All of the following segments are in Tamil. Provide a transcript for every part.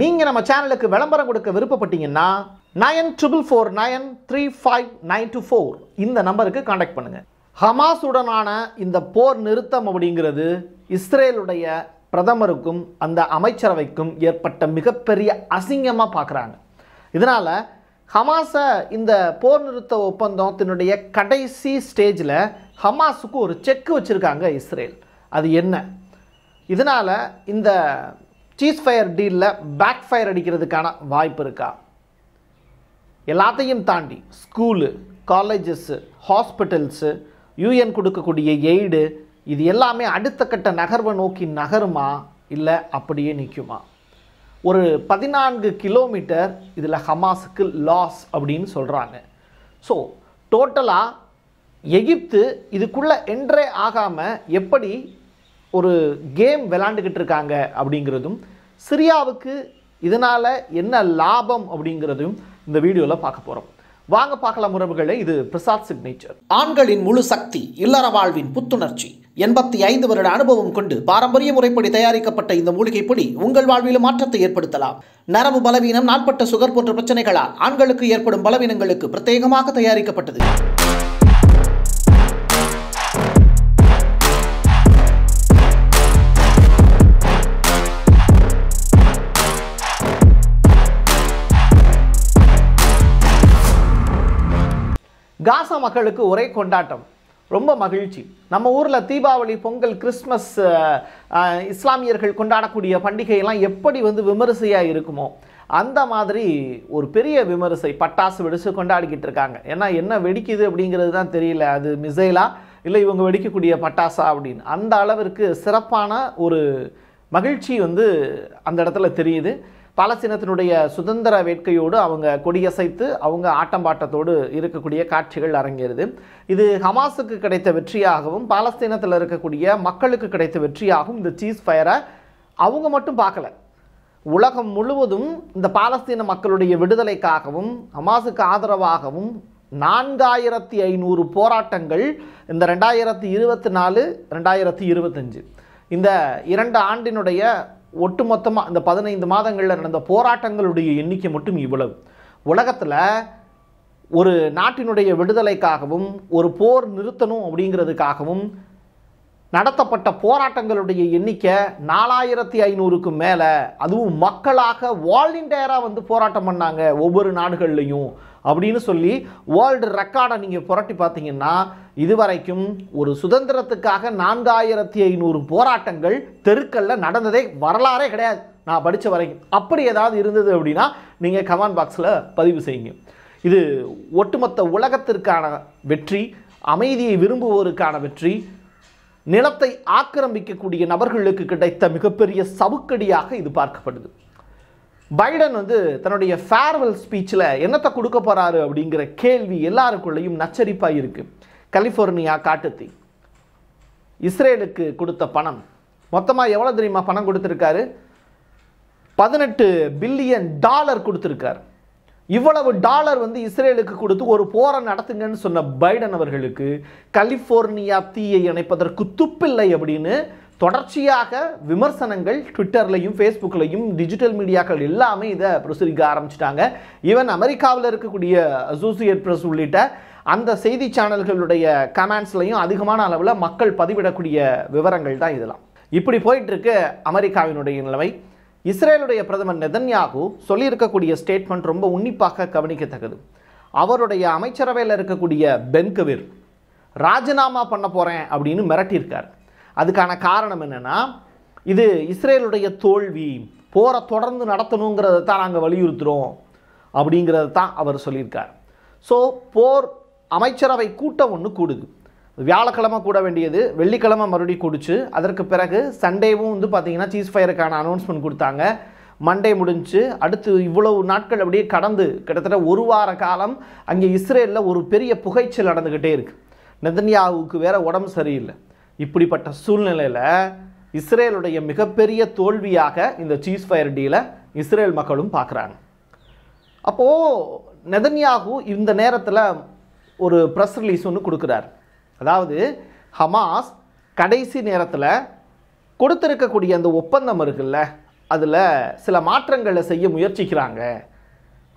நீங்கள் நம்ம சேனலுக்கு விளம்பரம் கொடுக்க விருப்பப்பட்டீங்கன்னா 9449359224 இந்த நம்பருக்கு காண்டாக்ட் பண்ணுங்கள். ஹமாஸுடனான இந்த போர் நிறுத்தம் அப்படிங்கிறது இஸ்ரேலுடைய பிரதமருக்கும் அந்த அமைச்சரவைக்கும் ஏற்பட்ட மிகப்பெரிய அசிங்கமாக பார்க்குறாங்க. இதனால் ஹமாஸை இந்த போர் நிறுத்த ஒப்பந்தத்தினுடைய கடைசி ஸ்டேஜில் ஹமாஸுக்கு ஒரு செக் வச்சுருக்காங்க இஸ்ரேல். அது என்ன? இதனால் இந்த சீஸ்ஃபயர் டீலில் பேக் ஃபயர் அடிக்கிறதுக்கான வாய்ப்பு இருக்கா? எல்லாத்தையும் தாண்டி ஸ்கூலு, காலேஜஸ்ஸு, ஹாஸ்பிட்டல்ஸு, யூஎன் கொடுக்கக்கூடிய எய்டு, இது எல்லாமே அடுத்த கட்ட நகர்வை நோக்கி நகருமா இல்லை அப்படியே நிற்குமா? ஒரு 14 கிலோமீட்டர் இதில் ஹமாஸுக்கு லாஸ் அப்படின்னு சொல்கிறாங்க. ஸோ டோட்டலாக எகிப்து இதுக்குள்ளே என்ட்ரே ஆகாமல் எப்படி ஒரு கேம் விளாண்டுக்கிட்டு இருக்காங்க அப்படிங்கிறதும், சிரியாவுக்கு இதனால் என்ன லாபம் அப்படிங்கிறதும் இந்த வீடியோவில் பார்க்க போகிறோம். வாங்க பார்க்கலாம் உறவுகளே. இது பிரசாத் சிக்னேச்சர். ஆண்களின் முழு சக்தி, இல்லற வாழ்வின் புத்துணர்ச்சி, 85 வருட அனுபவம் கொண்டு பாரம்பரிய முறைப்படி தயாரிக்கப்பட்ட இந்த மூலிகை பொடி உங்கள் வாழ்வில் மாற்றத்தை ஏற்படுத்தலாம். நரம்பு பலவீனம், நாள்பட்ட சுகர் போன்ற பிரச்சனைகளால் ஆண்களுக்கு ஏற்படும் பலவீனங்களுக்கு பிரத்யேகமாக தயாரிக்கப்பட்டது. காசா மக்களுக்கு ஒரே கொண்டாட்டம், ரொம்ப மகிழ்ச்சி. நம்ம ஊரில் தீபாவளி, பொங்கல், கிறிஸ்மஸ், இஸ்லாமியர்கள் கொண்டாடக்கூடிய பண்டிகையெல்லாம் எப்படி விமரிசையாக இருக்குமோ அந்த மாதிரி ஒரு பெரிய விமரிசை, பட்டாசு வெடிச்சு கொண்டாடிக்கிட்டு இருக்காங்க. ஏன்னா என்ன வெடிக்குது அப்படிங்கிறது தான் தெரியல, அது மிசைலா இல்லை இவங்க வெடிக்கக்கூடிய பட்டாசா அப்படின்னு. அந்த அளவிற்கு சிறப்பான ஒரு மகிழ்ச்சி அந்த இடத்துல தெரியுது. பாலஸ்தீனத்தினுடைய சுதந்திர வேட்கையோடு அவங்க கொடியசைத்து அவங்க ஆட்டம்பாட்டத்தோடு இருக்கக்கூடிய காட்சிகள் அரங்கேறுது. இது ஹமாஸுக்கு கிடைத்த வெற்றியாகவும் பாலஸ்தீனத்தில் இருக்கக்கூடிய மக்களுக்கு கிடைத்த வெற்றியாகவும் இந்த சீஸ் ஃபயரை அவங்க மட்டும் பார்க்கல. உலகம் முழுவதும் இந்த பாலஸ்தீன மக்களுடைய விடுதலைக்காகவும் ஹமாஸுக்கு ஆதரவாகவும் 4500 போராட்டங்கள் இந்த 2024, 2025 இந்த 2 ஆண்டினுடைய ஒட்டுமொத்தமாக இந்த 15 மாதங்களில் நடந்த போராட்டங்களுடைய எண்ணிக்கை மட்டும் இவ்வளவு. உலகத்தில் ஒரு நாட்டினுடைய விடுதலைக்காகவும் ஒரு போர் நிறுத்தணும் அப்படிங்கிறதுக்காகவும் நடத்தப்பட்ட போராட்டங்களுடைய எண்ணிக்கை 4500க்கும் மேலே. அதுவும் மக்களாக வாலண்டியராக போராட்டம் பண்ணாங்க ஒவ்வொரு நாடுகள்லையும் அப்படின்னு சொல்லி வேர்ல்டு ரெக்கார்டை நீங்கள் புரட்டி பார்த்தீங்கன்னா இதுவரைக்கும் ஒரு சுதந்திரத்துக்காக 4500 போராட்டங்கள் தெருக்களில் நடந்ததே வரலாறே கிடையாது நான் படித்த வரைக்கும். அப்படி ஏதாவது இருந்தது அப்படின்னா நீங்கள் கமெண்ட் பாக்ஸில் பதிவு செய்யுங்க. இது ஒட்டுமொத்த உலகத்திற்கான வெற்றி, அமைதியை விரும்புவோருக்கான வெற்றி, நிலத்தை ஆக்கிரமிக்கக்கூடிய நபர்களுக்கு கிடைத்த மிகப்பெரிய சவுக்கடியாக இது பார்க்கப்படுது. பைடன் தன்னுடைய ஃபேர்வெல் ஸ்பீச்சில் என்னத்தை கொடுக்க போகிறாரு அப்படிங்கிற கேள்வி எல்லாருக்குள்ளேயும் நச்சரிப்பாக இருக்குது. கலிஃபோர்னியா காட்டுத்தீ, இஸ்ரேலுக்கு கொடுத்த பணம் மொத்தமாக எவ்வளோ தெரியுமா பணம் கொடுத்துருக்காரு? $18 பில்லியன் கொடுத்துருக்காரு. இவ்வளவு டாலர் இஸ்ரேலுக்கு கொடுத்து ஒரு போரை நடத்துங்கன்னு சொன்ன பைடன் அவர்களுக்கு கலிஃபோர்னியா தீயை இணைப்பதற்கு துப்பில்லை அப்படின்னு தொடர்ச்சியாக விமர்சனங்கள் ட்விட்டர்லையும் ஃபேஸ்புக்லையும் டிஜிட்டல் மீடியாக்கள் எல்லாமே இதை பிரசுரிக்க ஆரம்பிச்சிட்டாங்க. ஈவன் அமெரிக்காவில் இருக்கக்கூடிய அசோசியேட் பிரஸ் உள்ளிட்ட அந்த செய்தி சேனல்களுடைய கமெண்ட்ஸ்லையும் அதிகமான அளவில் மக்கள் பதிவிடக்கூடிய விவரங்கள் தான் இதெல்லாம். இப்படி போயிட்டுருக்கு அமெரிக்காவினுடைய நிலைமை. இஸ்ரேலுடைய பிரதமர் நெதன்யாகு சொல்லியிருக்கக்கூடிய ஸ்டேட்மெண்ட் ரொம்ப உன்னிப்பாக கவனிக்கத்தக்கது. அவருடைய அமைச்சரவையில் இருக்கக்கூடிய பென் கவிர் ராஜினாமா பண்ண போகிறேன் அப்படின்னு மிரட்டியிருக்கார். அதுக்கான காரணம் என்னென்னா, இது இஸ்ரேலுடைய தோல்வி, போரை தொடர்ந்து நடத்தணுங்கிறத தான் நாங்கள் வலியுறுத்துகிறோம் அப்படிங்கிறது தான் அவர் சொல்லியிருக்கார். ஸோ போர் அமைச்சரவை கூட்டம் ஒன்று கூடுது. வியாழக்கிழமை கூட வேண்டியது வெள்ளிக்கிழமை மறுபடியும் கூடிச்சு. அதற்கு பிறகு சண்டேவும் பார்த்தீங்கன்னா சீஸ் ஃபயருக்கான அனௌன்ஸ்மெண்ட் கொடுத்தாங்க. மண்டே முடிஞ்சு அடுத்து இவ்வளவு நாட்கள் அப்படியே கடந்து கிட்டத்தட்ட ஒரு வார காலம் அங்கே இஸ்ரேலில் ஒரு பெரிய புகைச்சல் நடந்துக்கிட்டே இருக்குது. நெதன்யாவுக்கு வேற உடம்பு சரியில்லை. இப்படிப்பட்ட சூழ்நிலையில் இஸ்ரேலுடைய மிகப்பெரிய தோல்வியாக இந்த சீஸ் ஃபயர் டீலை இஸ்ரேல் மக்களும் பார்க்குறாங்க. அப்போது நெதன்யாகு இந்த நேரத்தில் ஒரு ப்ரெஸ் ரிலீஸ் ஒன்று கொடுக்குறார். அதாவது ஹமாஸ் கடைசி நேரத்தில் கொடுத்திருக்கக்கூடிய அந்த ஒப்பந்தம் இருக்குல்ல, அதில் சில மாற்றங்களை செய்ய முயற்சிக்கிறாங்க.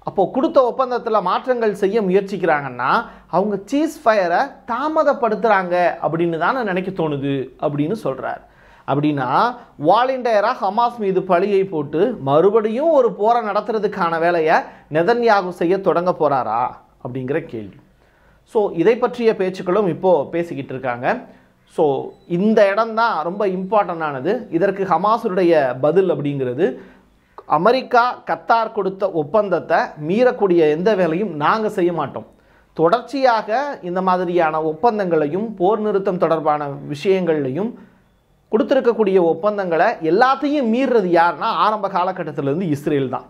அப்போது கொடுத்த ஒப்பந்தத்தில் மாற்றங்கள் செய்ய முயற்சிக்கிறாங்கன்னா அவங்க சீஸ் ஃபயரை தாமதப்படுத்துகிறாங்க அப்படின்னு தானே நினைக்க தோணுது அப்படின்னு சொல்கிறார். அப்படின்னா வாலண்டியராக ஹமாஸ் மீது பழியை போட்டு மறுபடியும் ஒரு போரை நடத்துறதுக்கான வேலையை நெதன்யாகு செய்ய தொடங்க போகிறாரா அப்படிங்கிற கேள்வி. ஸோ இதை பற்றிய பேச்சுக்களும் இப்போது பேசிக்கிட்டு இருக்காங்க. ஸோ இந்த இடம்தான் ரொம்ப இம்பார்ட்டண்டானது. இதற்கு ஹமாஸுடைய பதில் அப்படிங்கிறது, அமெரிக்கா கத்தார் கொடுத்த ஒப்பந்தத்தை மீறக்கூடிய எந்த வேலையும் நாங்கள் செய்ய மாட்டோம். தொடர்ச்சியாக இந்த மாதிரியான ஒப்பந்தங்களையும் போர் நிறுத்தம் தொடர்பான விஷயங்கள்லையும் கொடுத்துருக்கக்கூடிய ஒப்பந்தங்களை எல்லாத்தையும் மீறுறது யாருன்னா ஆரம்ப காலகட்டத்திலேருந்து இஸ்ரேல் தான்.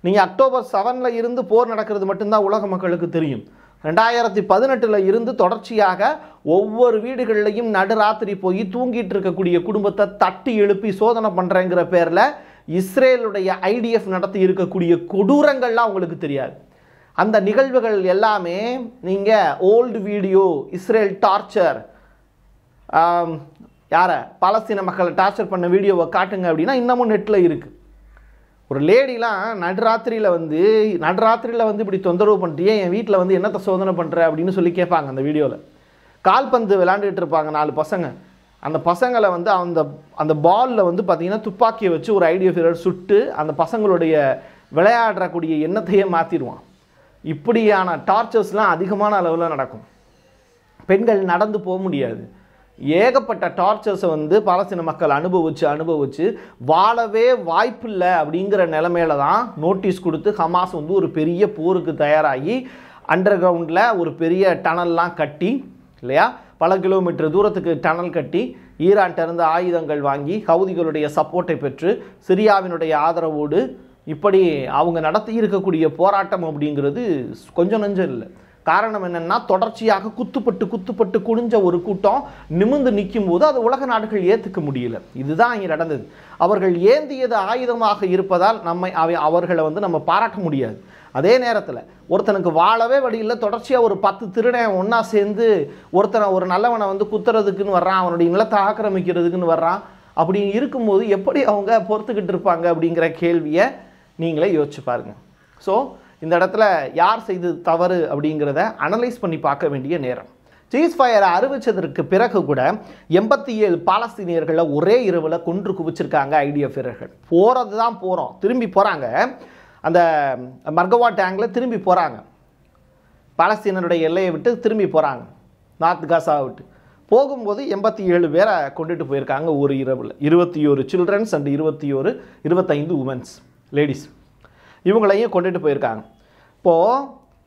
நீங்கள் அக்டோபர் 7 இருந்து போர் நடக்கிறது மட்டும்தான் உலக மக்களுக்கு தெரியும். 2018 இருந்து தொடர்ச்சியாக ஒவ்வொரு வீடுகள்லையும் நடுராத்திரி போய் தூங்கிட்டு இருக்கக்கூடிய குடும்பத்தை தட்டி எழுப்பி சோதனை பண்ணுறேங்கிற பேரில் இஸ்ரேலுடைய ஐடிஎஃப் நடத்தி இருக்கக்கூடிய கொடூரங்கள்லாம் உங்களுக்கு தெரியாது. அந்த நிகழ்வுகள் எல்லாமே நீங்கள் ஓல்டு வீடியோ இஸ்ரேல் டார்ச்சர், யாரை பாலஸ்தீன மக்களை டார்ச்சர் பண்ண வீடியோவை காட்டுங்க அப்படின்னா இன்னமும் நெட்டில் இருக்குது. ஒரு லேடிலாம் நடுராத்திரியில் வந்து இப்படி தொந்தரவு பண்ணிட்டியே, என் வீட்டில் வந்து என்னத்தை சோதனை பண்ணுற அப்படின்னு சொல்லி கேட்பாங்க. அந்த வீடியோவில் கால்பந்து விளையாண்டுட்டு இருப்பாங்க 4 பசங்க. அந்த பசங்களை வந்து அந்த பாலில் வந்து பார்த்திங்கன்னா துப்பாக்கியை வச்சு ஒரு ஐடிஎஃப் சுட்டு அந்த பசங்களுடைய விளையாடக்கூடிய எண்ணத்தையே மாற்றிடுவான். இப்படியான டார்ச்சர்ஸ்லாம் அதிகமான அளவில் நடக்கும். பெண்கள் நடந்து போக முடியாது. ஏகப்பட்ட டார்ச்சர்ஸை வந்து பாலஸ்தீன மக்கள் அனுபவிச்சு வாழவே வாய்ப்பில்லை அப்படிங்கிற நிலைமையில தான் நோட்டீஸ் கொடுத்து ஹமாஸ் வந்து ஒரு பெரிய போருக்கு தயாராகி அண்டர் கிரவுண்டில் ஒரு பெரிய டனல்லாம் கட்டி, இல்லையா, பல கிலோமீட்டர் தூரத்துக்கு டனல் கட்டி ஈரான்கிட்டருந்து ஆயுதங்கள் வாங்கி ஹவுதிகளுடைய சப்போர்ட்டை பெற்று சிரியாவினுடைய ஆதரவோடு இப்படி அவங்க நடத்தி இருக்கக்கூடிய போராட்டம் அப்படிங்கிறது கொஞ்சம் நஞ்சம் இல்லை. காரணம் என்னென்னா தொடர்ச்சியாக குத்துப்பட்டு குனிஞ்ச ஒரு கூட்டம் நிமிர்ந்து நிற்கும் போது அது உலக நாடுகள் ஏற்றுக்க முடியல. இதுதான் இங்கே நடந்தது. அவர்கள் ஏந்தியது ஆயுதமாக இருப்பதால் அவர்களை வந்து நம்ம பாராட்ட முடியாது. அதே நேரத்தில் ஒருத்தனுக்கு வாழவே வழியில் தொடர்ச்சியாக ஒரு 10 திருடன் ஒன்றா சேர்ந்து ஒரு நல்லவனை வந்து குத்துறதுக்குன்னு வர்றான், அவனுடைய நிலத்தை ஆக்கிரமிக்கிறதுக்குன்னு வர்றான். அப்படி இருக்கும்போது எப்படி அவங்க பொறுத்துக்கிட்டு இருப்பாங்க அப்படிங்கிற கேள்வியை நீங்களே யோசிச்சு பாருங்கள். ஸோ இந்த இடத்துல யார் செய்து தவறு அப்படிங்கிறத அனலைஸ் பண்ணி பார்க்க வேண்டிய நேரம். சீஸ் ஃபயரை அறிவித்ததற்கு பிறகு கூட 87 பாலஸ்தீனியர்களை ஒரே இரவில் கொன்று குவிச்சிருக்காங்க ஐடிஎஃப் வீரர்கள். போகிறது தான் போகிறோம், திரும்பி போகிறாங்க. அந்த மர்கவா டேங்கில் திரும்பி போகிறாங்க. பாலஸ்தீனருடைய எல்லையை விட்டு திரும்பி போகிறாங்க, நார்த் காசாவை விட்டு. போகும்போது 87 பேரை கொண்டுட்டு போயிருக்காங்க ஒரு இரவில். 21 சில்ட்ரன்ஸ் அண்ட் 25 உமன்ஸ் லேடிஸ், இவங்களையும் கொண்டுட்டு போயிருக்காங்க. இப்போது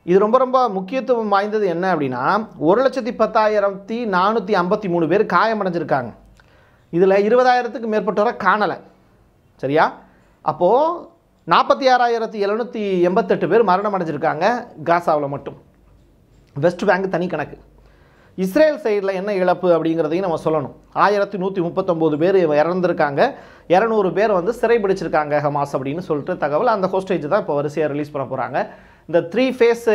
இது ரொம்ப ரொம்ப முக்கியத்துவம் வாய்ந்தது என்ன அப்படின்னா 1,10,453 பேர் காயமடைஞ்சிருக்காங்க. இதில் 20,000க்கு மேற்பட்டவரை காணலை. சரியா? அப்போது 46,788 பேர் மரணம் அடைஞ்சிருக்காங்க காசாவில் மட்டும். வெஸ்ட் பேங்க் தனி கணக்கு. இஸ்ரேல் சைடில் என்ன இழப்பு அப்படிங்கிறதையும் நம்ம சொல்லணும். 1,139 பேர் இறந்துருக்காங்க, 200 பேர் வந்து சிறைபிடிச்சிருக்காங்க ஹமாஸ் அப்படின்னு சொல்லிட்டு தகவல். அந்த ஹோஸ்டேஜ் தான் இப்போ வரிசையாக ரிலீஸ் பண்ண போகிறாங்க. இந்த 3 ஃபேஸ்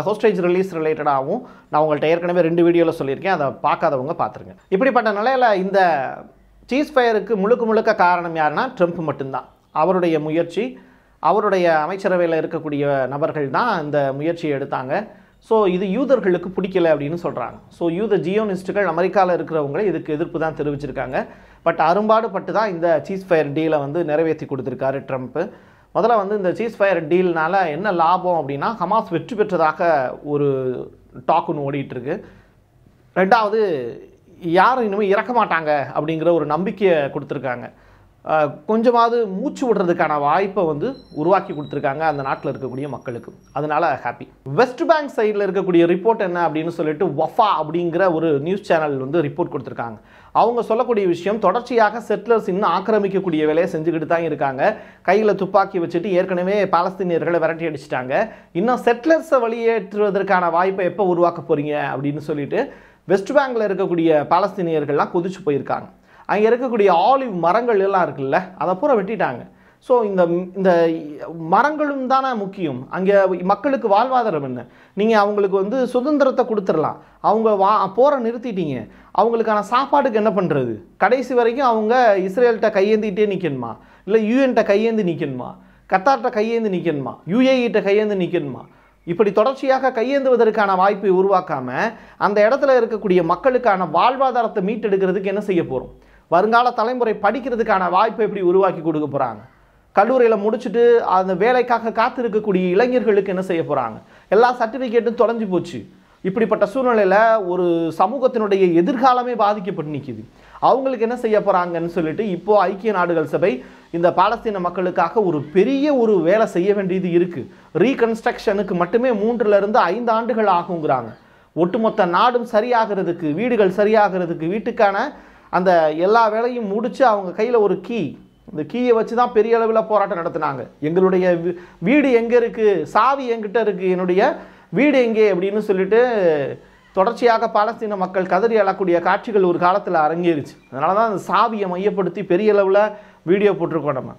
ஹோஸ்டேஜ் ரிலீஸ் ரிலேட்டடாகவும் நான் உங்கள்கிட்ட ஏற்கனவே 2 வீடியோவில் சொல்லியிருக்கேன், அதை பார்க்காதவங்க பார்த்துருங்க. இப்படிப்பட்ட நிலையில் இந்த சீஸ் ஃபயருக்கு முழுக்க காரணம் யாருன்னா ட்ரம்ப் மட்டும்தான். அவருடைய முயற்சி, அவருடைய அமைச்சரவையில் இருக்கக்கூடிய நபர்கள் தான் இந்த முயற்சியை எடுத்தாங்க. ஸோ இது யூதர்களுக்கு பிடிக்கலை அப்படின்னு சொல்கிறாங்க. ஸோ யூத ஜியோனிஸ்ட்டுகள் அமெரிக்காவில் இருக்கிறவங்களே இதுக்கு எதிர்ப்பு தான் தெரிவிச்சிருக்காங்க. பட் அரும்பாடுபட்டு தான் இந்த சீஸ் ஃபயர் டீலை வந்து நிறைவேற்றி கொடுத்துருக்காரு ட்ரம்ப்பு. முதல்ல வந்து இந்த சீஸ் ஃபயர் டீல்னால என்ன லாபம் அப்படின்னா ஹமாஸ் வெற்றி பெற்றதாக ஒரு டாக் ஒன்று ஓடிட்டுருக்கு. ரெண்டாவது, யாரும் இனிமேல் இறக்க மாட்டாங்க அப்படிங்கிற ஒரு நம்பிக்கையை கொடுத்துருக்காங்க. கொஞ்சமாவது மூச்சு விடுறதுக்கான வாய்ப்பை வந்து உருவாக்கி கொடுத்துருக்காங்க அந்த நாட்டில் இருக்கக்கூடிய மக்களுக்கு. அதனால ஹாப்பி. வெஸ்ட் பேங்க் சைடில் இருக்கக்கூடிய ரிப்போர்ட் என்ன அப்படின்னு சொல்லிட்டு வஃபா அப்படிங்கிற ஒரு நியூஸ் சேனல் வந்து ரிப்போர்ட் கொடுத்துருக்காங்க. அவங்க சொல்லக்கூடிய விஷயம், தொடர்ச்சியாக செட்டிலர்ஸ் இன்னும் ஆக்கிரமிக்கக்கூடிய வேலையை செஞ்சுக்கிட்டு தான் இருக்காங்க. கையில் துப்பாக்கி வச்சுட்டு ஏற்கனவே பாலஸ்தீனியர்களை விரட்டி அடிச்சிட்டாங்க. இன்னும் செட்டிலர்ஸை வெளியேற்றுவதற்கான வாய்ப்பை எப்போ உருவாக்க போகிறீங்க அப்படின்னு சொல்லிட்டு வெஸ்ட் பேங்கில் இருக்கக்கூடிய பாலஸ்தீனியர்கள்லாம் கொதிச்சு போயிருக்காங்க. அங்கே இருக்கக்கூடிய ஆலிவ் மரங்கள் எல்லாம் இருக்குல்ல, அதை பூரா வெட்டிட்டாங்க. ஸோ இந்த மரங்களும் தானே முக்கியம். அங்கே மக்களுக்கு வாழ்வாதாரம் என்ன? நீங்கள் அவங்களுக்கு வந்து சுதந்திரத்தை கொடுத்துடலாம், அவங்க போரை நிறுத்திட்டீங்க, அவங்களுக்கான சாப்பாட்டுக்கு என்ன பண்ணுறது? கடைசி வரைக்கும் அவங்க இஸ்ரேல்கிட்ட கையேந்திகிட்டே நிற்கணுமா? இல்லை யூஎன்கிட்ட கையேந்து நிற்கணுமா, கத்தார்கிட்ட கையேந்து நிற்கணுமா, யுஏஇட்ட கையேந்து நிற்கணுமா? இப்படி தொடர்ச்சியாக கையேந்துவதற்கான வாய்ப்பை உருவாக்காமல் அந்த இடத்துல இருக்கக்கூடிய மக்களுக்கான வாழ்வாதாரத்தை மீட்டெடுக்கிறதுக்கு என்ன செய்ய போகிறோம்? வருங்கால தலைமுறை படிக்கிறதுக்கான வாய்ப்பை எப்படி உருவாக்கி கொடுக்க போகிறாங்க? கல்லூரியில் முடிச்சுட்டு அந்த வேலைக்காக காத்திருக்கக்கூடிய இளைஞர்களுக்கு என்ன செய்ய போகிறாங்க? எல்லா சர்டிஃபிகேட்டும் தொலைஞ்சு போச்சு. இப்படிப்பட்ட சூழ்நிலையில் ஒரு சமூகத்தினுடைய எதிர்காலமே பாதிக்கப்பட்டு நிற்கிது. அவங்களுக்கு என்ன செய்ய போகிறாங்கன்னு சொல்லிட்டு இப்போது ஐக்கிய நாடுகள் சபை இந்த பாலஸ்தீன மக்களுக்காக ஒரு பெரிய ஒரு வேலை செய்ய வேண்டியது இருக்குது. ரீகன்ஸ்ட்ரக்ஷனுக்கு மட்டுமே 3 to 5 ஆண்டுகள் ஆகுங்கிறாங்க. ஒட்டுமொத்த நாடும் சரியாகிறதுக்கு, வீடுகள் சரியாகிறதுக்கு, வீட்டுக்கான அந்த எல்லா வேலையும் முடித்து அவங்க கையில் ஒரு இந்த கீயை வச்சு தான் பெரிய அளவில் போராட்டம் நடத்தினாங்க. எங்களுடைய வீடு எங்கே இருக்குது, சாவி என்கிட்ட இருக்குது, என்னுடைய வீடு எங்கே அப்படின்னு சொல்லிட்டு தொடர்ச்சியாக பாலஸ்தீன மக்கள் கதறி அழக்கூடிய காட்சிகள் ஒரு காலத்தில் அரங்கேறிச்சு. அதனால தான் அந்த சாவியை மையப்படுத்தி பெரிய அளவில் வீடியோ போட்டிருக்கோம். நம்ம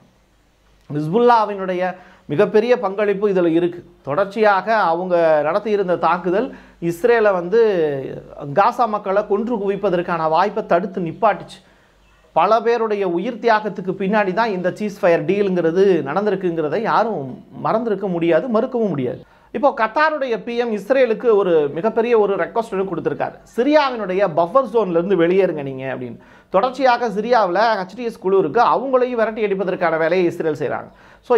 ஹிஸ்புல்லாவினுடைய மிகப்பெரிய பங்களிப்பு இதில் இருக்குது. தொடர்ச்சியாக அவங்க நடத்தியிருந்த தாக்குதல் இஸ்ரேலை காசா மக்களை கொன்று குவிப்பதற்கான வாய்ப்பை தடுத்து நிப்பாட்டுச்சு. பல பேருடைய உயிர் தியாகத்துக்கு பின்னாடி தான் இந்த சீஸ்ஃபயர் டீலுங்கிறது நடந்திருக்குங்கிறத யாரும் மறந்திருக்க முடியாது, மறுக்கவும் முடியாது. இப்போ கத்தாருடைய பிஎம் இஸ்ரேலுக்கு ஒரு மிகப்பெரிய ஒரு ரெக்வஸ்ட் கொடுத்துருக்காரு. சிரியாவினுடைய பஃபர் ஜோன்லேருந்து வெளியேறுங்க நீங்கள் அப்படின்னு. தொடர்ச்சியாக சிரியாவில் ஹெச்டிஎஸ் குழு இருக்குது, அவங்களையும் விரட்டி அடிப்பதற்கான வேலையை இஸ்ரேல் செய்கிறாங்க. ஸோ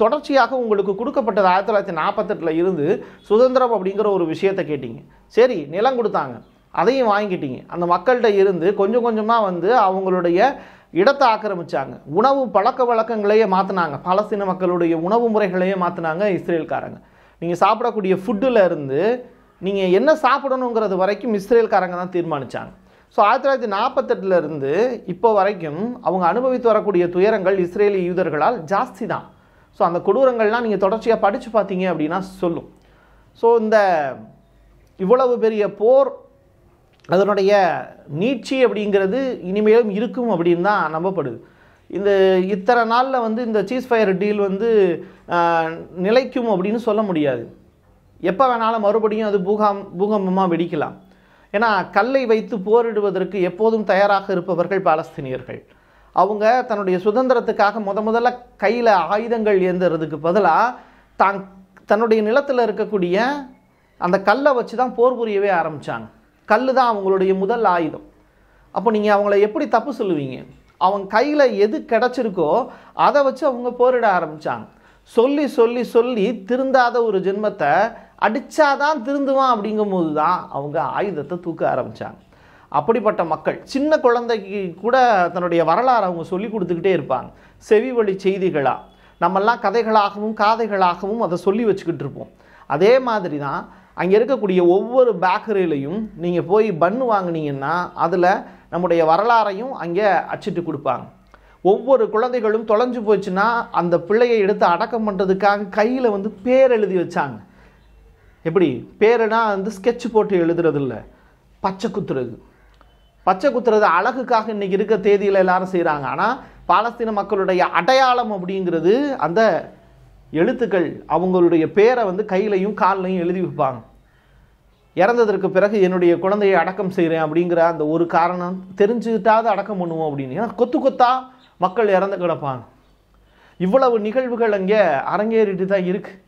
தொடர்ச்சியாக உங்களுக்கு கொடுக்கப்பட்டது 1948 இருந்து சுதந்திரம் அப்படிங்கிற ஒரு விஷயத்தை கேட்டீங்க. சரி, நிலம் கொடுத்தாங்க, அதையும் வாங்கிட்டீங்க. அந்த மக்கள்கிட்ட இருந்து கொஞ்சம் கொஞ்சமாக அவங்களுடைய இடத்தை ஆக்கிரமிச்சாங்க. உணவு பழக்க வழக்கங்களையே மாற்றினாங்க. பாலஸ்தீன மக்களுடைய உணவு முறைகளையே மாற்றினாங்க இஸ்ரேல்காரங்க. நீங்கள் சாப்பிடக்கூடிய ஃபுட்டில் இருந்து நீங்கள் என்ன சாப்பிடணுங்கிறது வரைக்கும் இஸ்ரேல்காரங்க தான் தீர்மானித்தாங்க. ஸோ 1948 இருந்து இப்போ வரைக்கும் அவங்க அனுபவித்து வரக்கூடிய துயரங்கள் இஸ்ரேலி யூதர்களால் ஜாஸ்தி தான். ஸோ அந்த கொடூரங்கள்லாம் நீங்கள் தொடர்ச்சியாக படித்து பார்த்தீங்க அப்படின்னா சொல்லும். ஸோ இந்த இவ்வளவு பெரிய போர் அதனுடைய நீட்சி அப்படிங்கிறது இனிமேலும் இருக்கும் அப்படின்னு தான் நம்பப்படுது. இந்த இத்தனை நாளில் இந்த சீஸ்ஃபயர் டீல் நிலைக்கும் அப்படின்னு சொல்ல முடியாது. எப்போ வேணாலும் மறுபடியும் அது பூகம்பமாக வெடிக்கலாம். ஏன்னா கல்லை வைத்து போரிடுவதற்கு எப்போதும் தயாராக இருப்பவர்கள் பாலஸ்தீனியர்கள். அவங்க தன்னுடைய சுதந்திரத்துக்காக முதல்ல கையில் ஆயுதங்கள் ஏந்துறதுக்கு பதிலாக தன்னுடைய நிலத்தில் இருக்கக்கூடிய அந்த கல்லை வச்சு தான் போர் புரியவே ஆரம்பித்தாங்க. கல் தான் அவங்களுடைய முதல் ஆயுதம். அப்போ நீங்கள் அவங்கள எப்படி தப்பு சொல்லுவீங்க? அவங்க கையில் எது கிடச்சிருக்கோ அதை வச்சு அவங்க போரிட ஆரம்பித்தாங்க. சொல்லி சொல்லி சொல்லி திருந்தாத ஒரு ஜென்மத்தை அடித்தாதான் திருந்துவான் அப்படிங்கும்போது தான் அவங்க ஆயுதத்தை தூக்க ஆரம்பித்தாங்க. அப்படிப்பட்ட மக்கள், சின்ன குழந்தைக்கு கூட தன்னுடைய வரலாறு அவங்க சொல்லி கொடுத்துக்கிட்டே இருப்பாங்க. செவி வழி செய்திகளாக நம்மெல்லாம் கதைகளாகவும் காதைகளாகவும் அதை சொல்லி வச்சுக்கிட்டு இருப்போம். அதே மாதிரி தான் அங்கே இருக்கக்கூடிய ஒவ்வொரு பேக்கரியிலையும் நீங்கள் போய் பன்னு வாங்கினீங்கன்னா அதில் நம்முடைய வரலாறையும் அங்கே அச்சிட்டு கொடுப்பாங்க. ஒவ்வொரு குழந்தைகளும் தொலைஞ்சு போச்சுன்னா அந்த பிள்ளையை எடுத்து அடக்கம் பண்ணுறதுக்காக கையில் பேர் எழுதி வச்சாங்க. எப்படி பேருனா ஸ்கெட்ச் போட்டு எழுதுறது இல்லை, பச்சை குத்துறது. பச்சை குத்துறது அழகுக்காக இன்றைக்கி இருக்க தேதியில் எல்லாரும் செய்கிறாங்க. ஆனால் பாலஸ்தீன மக்களுடைய அடையாளம் அப்படிங்கிறது அந்த எழுத்துக்கள், அவங்களுடைய பேரை கையிலையும் கால்லையும் எழுதி வைப்பாங்க. இறந்ததற்கு பிறகு என்னுடைய குழந்தையை அடக்கம் செய்கிறேன் அப்படிங்கிற அந்த ஒரு காரணம் தெரிஞ்சுக்கிட்டாவது அடக்கம் பண்ணுவோம் அப்படின்னு. ஏன்னா கொத்து கொத்தா மக்கள் இறந்து கிடப்பாங்க. இவ்வளவு நிகழ்வுகள் அங்கே அரங்கேறிட்டு தான் இருக்குது.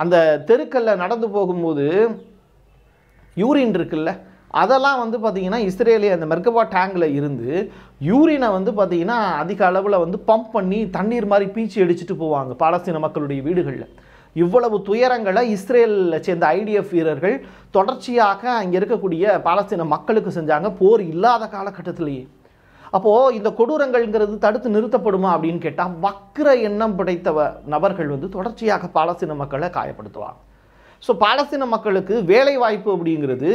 அந்த தெருக்களில் நடந்து போகும்போது யூரின் இருக்குல்ல, அதெல்லாம் பார்த்திங்கன்னா இஸ்ரேலிய அந்த மெர்கபா டேங்கில் இருந்து யூரினை பார்த்திங்கன்னா அதிக அளவில் பம்ப் பண்ணி தண்ணீர் மாதிரி பீச்சி அடிச்சுட்டு போவாங்க பாலஸ்தீன மக்களுடைய வீடுகளில். இவ்வளவு துயரங்களை இஸ்ரேலில் சேர்ந்த IDF வீரர்கள் தொடர்ச்சியாக அங்கே இருக்கக்கூடிய பாலஸ்தீன மக்களுக்கு செஞ்சாங்க, போர் இல்லாத காலகட்டத்திலேயே. அப்போது இந்த கொடூரங்கள்ங்கிறது தடுத்து நிறுத்தப்படுமா அப்படின்னு கேட்டால் வக்கிர எண்ணம் படைத்த நபர்கள் தொடர்ச்சியாக பாலஸ்தீன மக்களை காயப்படுத்துவாங்க. ஸோ பாலஸ்தீன மக்களுக்கு வேலை வாய்ப்பு அப்படிங்கிறது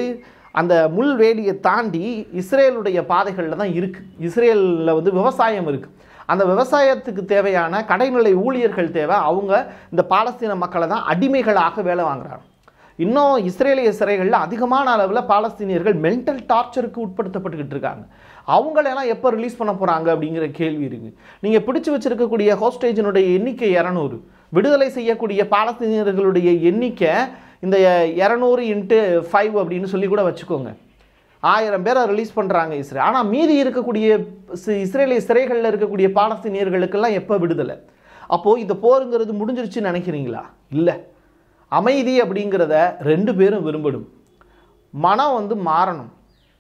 அந்த முள்வேலியை தாண்டி இஸ்ரேலுடைய பாதைகளில் தான் இருக்குது. இஸ்ரேலில் விவசாயம் இருக்குது. அந்த விவசாயத்துக்கு தேவையான கடைநிலை ஊழியர்கள் தேவை. அவங்க இந்த பாலஸ்தீன மக்களை தான் அடிமைகளாக வேலை வாங்குறாங்க. இன்னும் இஸ்ரேலிய சிறைகளில் அதிகமான அளவில் பாலஸ்தீனியர்கள் மென்டல் டார்ச்சருக்கு உட்படுத்தப்பட்டுக்கிட்டு இருக்காங்க. அவங்களெல்லாம் எப்போ ரிலீஸ் பண்ண போகிறாங்க அப்படிங்கிற கேள்வி இருக்குது. நீங்கள் பிடிச்சி வச்சுருக்கக்கூடிய ஹோஸ்டேஜினுடைய எண்ணிக்கை 200, விடுதலை செய்யக்கூடிய பாலஸ்தீனியர்களுடைய எண்ணிக்கை இந்த 200 × 5 அப்படின்னு சொல்லி கூட வச்சுக்கோங்க. 1000 பேரை ரிலீஸ் பண்ணுறாங்க இஸ்ரேல். ஆனால் மீதி இருக்கக்கூடிய இஸ்ரேலிய சிறைகளில் இருக்கக்கூடிய பாலஸ்தீனியர்களுக்கெல்லாம் எப்போ விடுதலை? அப்போது இந்த போருங்கிறது முடிஞ்சிருச்சுன்னு நினைக்கிறீங்களா? இல்லை. அமைதி அப்படிங்கிறத 2 பேரும் விரும்பணும். மனம் மாறணும்.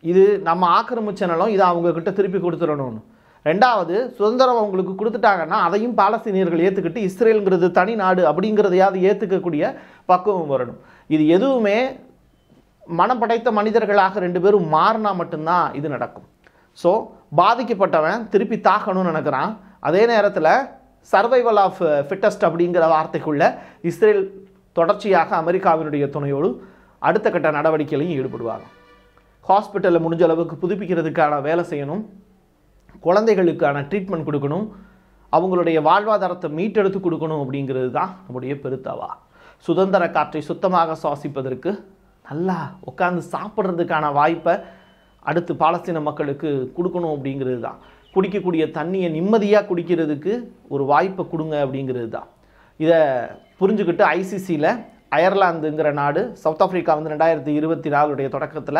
இது நம்ம ஆக்கிரமிச்சனாலும் இதை அவங்கக்கிட்ட திருப்பி கொடுத்துடணும்னு. 2வது, சுதந்திரம் அவங்களுக்கு கொடுத்துட்டாங்கன்னா அதையும் பாலஸ்தீனியர்கள் ஏற்றுக்கிட்டு இஸ்ரேலுங்கிறது தனி நாடு அப்படிங்கிறதையாவது ஏற்றுக்கக்கூடிய பக்குவம் வரணும். இது எதுவுமே மனம் படைத்த மனிதர்களாக 2 பேரும் மாறினா மட்டும்தான் இது நடக்கும். ஸோ பாதிக்கப்பட்டவன் திருப்பி தாக்கணும்னு நினைக்கிறான். அதே நேரத்தில் சர்வைவல் ஆஃப் ஃபிட்டஸ்ட் அப்படிங்கிற வார்த்தைக்குள்ள இஸ்ரேல் தொடர்ச்சியாக அமெரிக்காவினுடைய துணையோடு அடுத்த கட்ட நடவடிக்கையிலையும் ஈடுபடுவாங்க. ஹாஸ்பிட்டலில் முடிஞ்ச அளவுக்கு புதுப்பிக்கிறதுக்கான வேலை செய்யணும், குழந்தைகளுக்கான ட்ரீட்மெண்ட் கொடுக்கணும், அவங்களுடைய வாழ்வாதாரத்தை மீட்டெடுத்து கொடுக்கணும் அப்படிங்கிறது தான் நம்முடைய பெருத்தவா. சுதந்திர காற்றை சுத்தமாக சுவாசிப்பதற்கு, நல்லா உட்காந்து சாப்பிட்றதுக்கான வாய்ப்பை அடுத்து பாலஸ்தீன மக்களுக்கு கொடுக்கணும் அப்படிங்கிறது தான். குடிக்கக்கூடிய தண்ணியை நிம்மதியாக குடிக்கிறதுக்கு ஒரு வாய்ப்பை கொடுங்க அப்படிங்கிறது தான். இதை புரிஞ்சுக்கிட்டு ஐசிசியில் அயர்லாந்துங்கிற நாடு, சவுத் ஆஃப்ரிக்கா 2024 தொடக்கத்தில்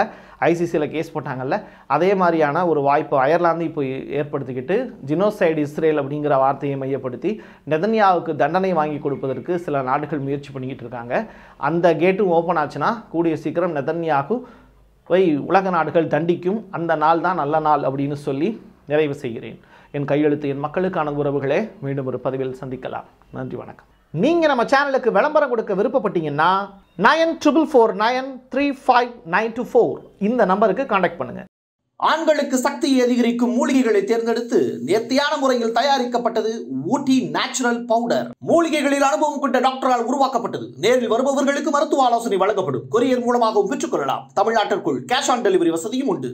ஐசிசியில் கேஸ் போட்டாங்கல்ல, அதே மாதிரியான ஒரு வாய்ப்பு அயர்லாந்து இப்போ ஏற்படுத்திக்கிட்டு ஜினோசைடு இஸ்ரேல் அப்படிங்கிற வார்த்தையை மையப்படுத்தி நெதன்யாவுக்கு தண்டனை வாங்கி கொடுப்பதற்கு சில நாடுகள் முயற்சி பண்ணிக்கிட்டு இருக்காங்க. அந்த கேட்டும் ஓப்பன் ஆச்சுன்னா கூடிய சீக்கிரம் நெதன்யாவை உலக நாடுகள் தண்டிக்கும். அந்த நாள் தான் நல்ல நாள் அப்படின்னு சொல்லி நிறைவு செய்கிறேன். என் கையெழுத்து என் மக்களுக்கான உறவுகளே, மீண்டும் ஒரு பதிவில் சந்திக்கலாம். நன்றி, வணக்கம். நீங்க நம்ம சேனலுக்கு விளம்பரம் கொடுக்க விருப்பப்பட்டீங்கன்னா 9449359224 இந்த நம்பருக்கு கான்டாக்ட் பண்ணுங்க. ஆண்களுக்கு சக்தியை அதிகரிக்கும் மூலிகைகளை தேர்ந்தெடுத்து நேர்த்தியான முறையில் தயாரிக்கப்பட்டது ஊட்டி நேச்சுரல் பவுடர். மூலிகைகளில் அனுபவம் கொண்ட டாக்டரால் உருவாக்கப்பட்டது. நேரில் வருபவர்களுக்கு மருத்துவ ஆலோசனை வழங்கப்படும். கொரியர் மூலமாகவும் பெற்றுக்கொள்ளலாம். தமிழ்நாட்டிற்குள் கேஷ் ஆன் டெலிவரி வசதியும் உண்டு.